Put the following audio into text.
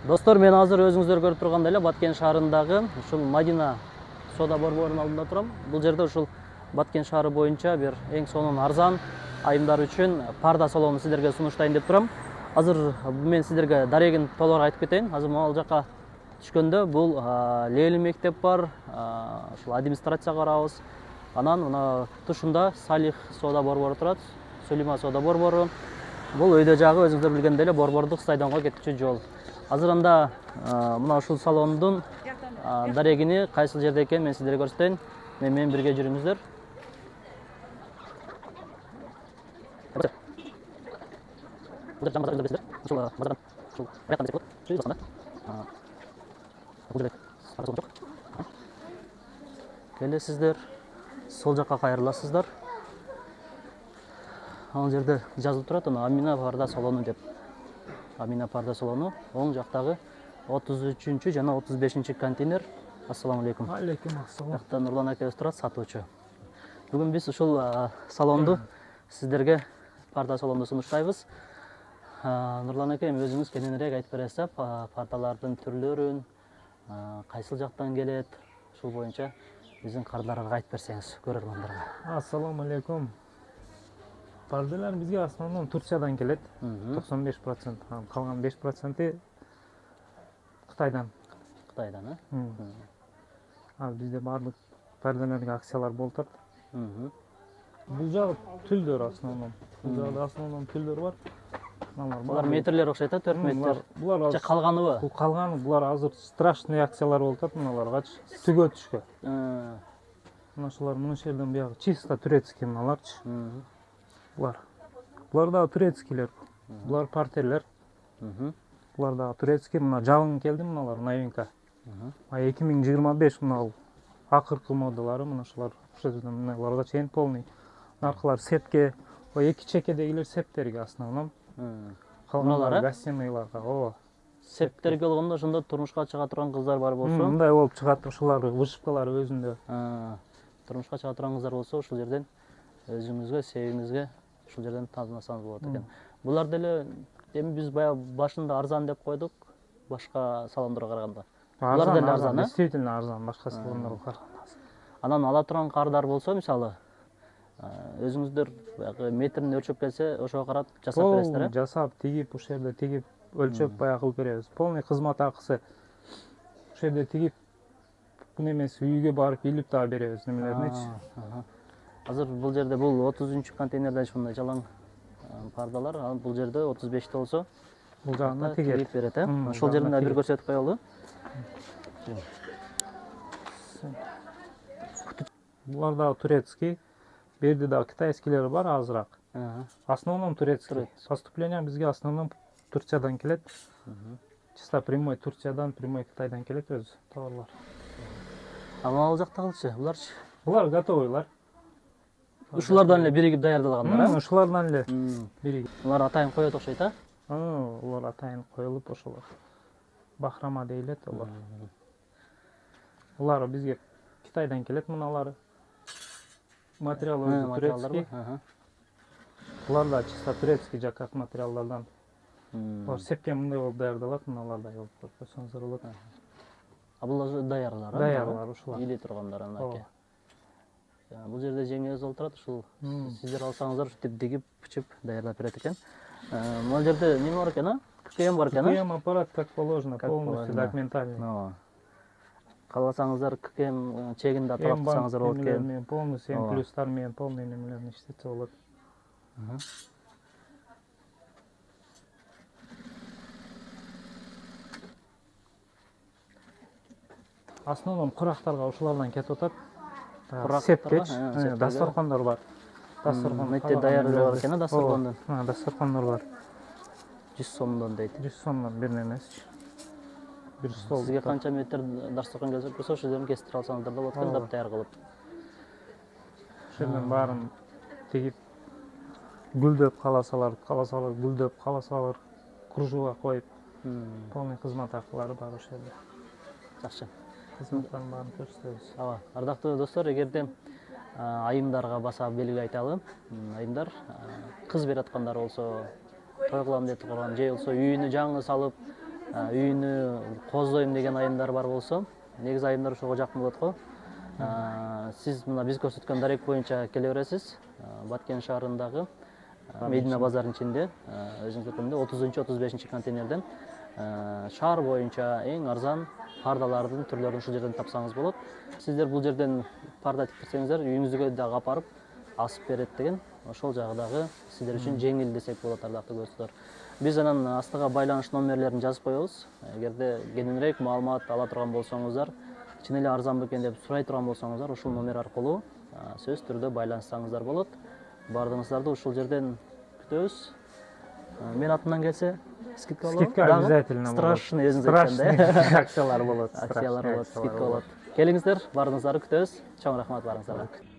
Достор, мен азыр өзүңүздөр көрүп тургандай эле Баткен шаарындагы ушул Мадина соода борборунун алдында турам. Бул жерде ушул Баткен шаары боюнча бир эң сонун арзан айымдар үчүн парда салонун сиздерге сунуштайын деп турам. Азыр мен сиздерге дарегин толугу айтып кетейин. Азыр могул жака түшкөндө бул Лели мектеп бар, ушул администрацияга барабыз. Анан мына тушунда Салих соода борбору турат, Сулейма соода борбору. Бул өйдө жагы өзүңүздөр билгендей эле борбордук стадионго кетүүчү жол. Азыр анда мына ушул салондун дарегини кайсыл жерде экенин мен сиздерге көрсөтөйүн. Менен бирге жүрүңүздөр. Келесиздер, сол жакка кайрыласыздар. Ал жерде жазылып турат, Амина парда салону деп. Амина парда салону, оң жактагы 33 жана 35 контейнер. Ассаламу алейкум. Алейкум ассалам. Жакта Нурлан акебиз турат, сатуучу. Бүгүн биз ушул салонду сиздерге парда салонду сунуштайбыз. Нурлан аке, өзүңүз кененирээк айтып бересиз, пардалардын түрлөрүн, кайсыл жактан келет, ушул боюнча биздин кардарларга айтып берсеңиз, көрөрмандарга. Ассаламу алейкум. Парделер бизге основном Турциядан келет. 95%, калган 5% Кытайдан. Кытайдан, Ал бизде барлык парделерге акциялар болуп турат. Бул жагы түлдөр основном. Бул жагы основном түлдөр бар. Булар метрлер окшойт, 4 метр. Булар же калганыбы? Бул калганы, булар азыр страшный акциялар болуп атат мыналаргачы. Түгө түшкө. Мына ушулар мына жерден буягы чисто турецкий мыналарчы. Булар да турецкийлер. Булар партерлер. Булар да турецкий, мына жалын келди мыналар новинка. 2025 мына акыркы модалары мына ушулар. Ошол жерден мыналарга чейин полный. Наркылар сетке, эки чекедегилер септерге основном. Калганлары гостиныйларга. Септерге болгондо ошондо турмушка чыга турган кыздар бар болсо, мындай болуп чыгат, ушулардын вышивкалары өзүндө. Турмушка чыга турган кыздар болсо, ушул жерден өзүңүзгө, себиңизге ушул жерден таанасаңыз болот экен. Булар деле эми биз баягы башында арзан деп койдук, башка салондорго караганда. Булар деле арзан, действительно арзан, башка салондорго караганда. Анан ала турган кардар болсо, мисалы, өзүңүздөр баягы метрин өлчөп келсе, ошого карап жасап бересиздер, э? Жасап, тигип, ушул жерде тигип, өлчөп баягы кылып беребиз. Полный кызмат акысы. Ушул жерде тигип, күн эмес үйгө барып илип дагы беребиз немелериничи. Азыр бул жерде бул 30 контейнерде ушундай жалаң пардалар, ал бул жерде 35 болсо, бул жагына тигип берет, э? Ошол жерин да бир көрсөтүп коелу. Булар да турецкий. Берди да китайскийлер бар азыраак. Основном турецкий. Поступление бизге основном Турциядан келет. Чисто прямой Турциядан, прямой Кытайдан келет өзү товарлар. Ал жактагычы, буларчы? Булар готовыйлар. Ушулардан эле биригип даярдалгандар, ушулардан эле биригип. Булар атайын коет окшойт, а? Улар атайын коюлуп ошолор. Бахрама дейлет улар. Улар бизге Китайдан келет мыналары. Материал өзү турецкий. Булар да чисто турецкий жакат материалдардан. Булар сепке мындай болуп даярдалат, мыналардай болуп көрсөңүздөр болот. Бул даярлар, а? Даярлар ушулар. Иле тургандар анаке. Бул жерде жеңеңиз болуп турат, ушул сиздер алсаңыздар ушинтип дигип, бичип даярдап берет экен. Мына жерде неме бар экен, а? ККМ бар экен, а? ККМ аппарат как положено, полностью документальный. Кааласаңыздар ККМ чегинде талап кылсаңыздар болот экен. Полностью М+тар менен полный немелерин иштетсе болот. Основном курактарга ушулардан кетип атат. Сепкеч, дасторкондор бар. Дасторкон Метте даярдоо бар экен, дасторкондон. Дасторкондор бар. 100 сомдон дейт. 100 сомдон бир немесичи. Бир стол. Сизге канча метр дасторкон келсе, ошол жерден кестире алсаңыздар да болот экен, дап даяр кылып. Ошол жерден баарын тигип, гүлдөп каласалар, гүлдөп каласалар, кружева коюп, полный кызмат акылары бар ошол жерде. Жакшы. Кызматтардын баарын көрсөтөбүз. Ардактуу достор, эгерде айымдарга баса белги айталы. Айымдар кыз берип аткандар болсо, той кылам деп турган, же болсо үйүнү жаңы салып, үйүнү кооздойм деген айымдар бар болсо, негизи айымдар ошого жакын болот го. Сиз мына биз көрсөткөн дарек боюнча келе бересиз. Баткен шаарындагы Медина базарынын ичинде, өзүңүз көргөндөй 30-35 контейнерден шаар боюнча эң арзан пардалардын түрлөрүн ушул жерден тапсаңыз болот. Сиздер бул жерден парда тиккирсеңиздер, үйүңүзгө дагы апарып асып берет деген, ошол жагы дагы сиздер үчүн жеңил десек болот, ардактуу көрүүчүлөр. Биз анан астыга байланыш номерлерин жазып коебуз. Эгерде кененирээк маалымат ала турган болсоңуздар, чын эле арзан бекен деп сурай турган болсоңуздар, ушул номер аркылуу сөзсүз түрдө байланышсаңыздар болот. Бардыгыңыздарды ушул жерден күтөбүз. Мен атымдан келсе, скидка болот. Скидка обязательно болот. Страшный өзүңүз айткандай. Акциялар болот. Акциялар болот, скидка болот. Келиңиздер, баарыңыздарды күтөбүз. Чоң рахмат баарыңыздарга.